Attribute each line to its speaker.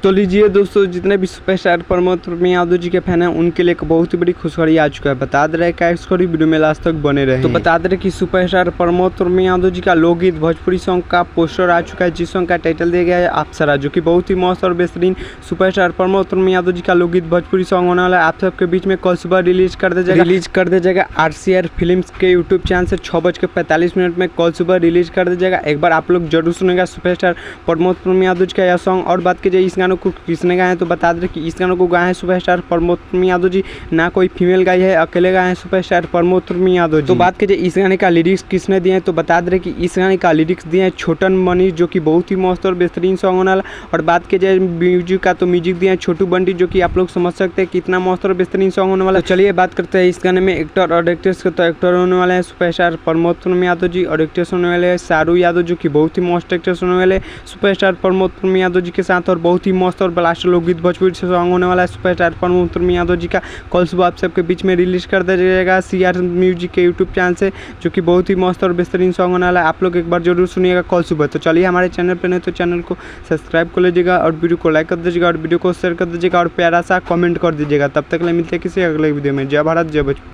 Speaker 1: तो लीजिए दोस्तों, जितने भी सुपरस्टार प्रमोद यादव जी के फैन हैं उनके लिए एक बहुत ही बड़ी खुशखबरी आ चुका है। बता दे रहे हैं क्या खुशखबरी, वीडियो में लास्ट तक बने रहे। तो बता दे रहे कि सुपरस्टार प्रमोद यादव जी का लोकगीत भोजपुरी सॉन्ग का पोस्टर आ चुका है, जिस सॉन्ग का टाइटल दिया गया है अप्सरा, जो कि बहुत ही मस्त और बेहतरीन सुपरस्टार प्रमोद यादव जी का लोकगीत भोजपुरी सॉन्ग होने वाला है। आप सबके बीच में कल सुबह रिलीज कर दिया जाएगा RCR फिल्म्स के यूट्यूब चैनल से 6:45 में कल सुबह रिलीज कर दिया जाएगा। एक बार आप लोग जरूर सुनेगा सुपरस्टार प्रमोद यादव जी का यह सॉन्ग। और बात कीजिए इस गानों को किसने गाया है, तो बता दें कि इस गानों को गाए हैं सुपरस्टार प्रमोद यादव जी, ना कोई फीमेल गाई है, अकेले गाए हैं सुपरस्टार प्रमोद यादव जी। तो बात कीजिए इस गाने का लिरिक्स किसने दिए हैं, तो बता दें कि इस गाने का लिरिक्स दिए हैं छोटन मनीष, जो कि बहुत ही मस्त और बेहतरीन सॉन्ग होने वाला। और बात की जाए म्यूजिक का, तो म्यूजिक दिए हैं छोटू बंटी, जो कि आप लोग समझ सकते हैं कितना मस्त और बेहतरीन सॉन्ग होने वाला। तो चलिए बात करते हैं इस गाने में एक्टर और एक्ट्रेस के। तो एक्टर होने वाले हैं सुपरस्टार प्रमोद यादव जी, और एक्ट्रेस होने वाले हैं शारू यादव, जो कि बहुत ही मस्त एक्ट्रेस होने वाले सुपरस्टार प्रमोद यादव जी के साथ। और बहुत ही मस्त और ब्लास्ट लोकगीत भोजपुरी से सॉन्ग होने वाला है सुपरस्टार प्रमोद यादव जी का। कल सुबह आप सबके बीच में रिलीज कर दिया जाएगा CR म्यूजिक के यूट्यूब चैनल से, जो कि बहुत ही मस्त और बेहतरीन सॉन्ग होने वाला है। आप लोग एक बार जरूर सुनिएगा कल सुबह। तो चलिए हमारे चैनल पर नहीं तो चैनल को सब्सक्राइब कर लीजिएगा, और वीडियो को लाइक कर दीजिएगा, और वीडियो को शेयर कर दीजिएगा, और प्यारा सा कमेंट कर दीजिएगा। तब तक के लिए मिलते हैं किसी अगले वीडियो में। जय भारत, जय भोजपुरी।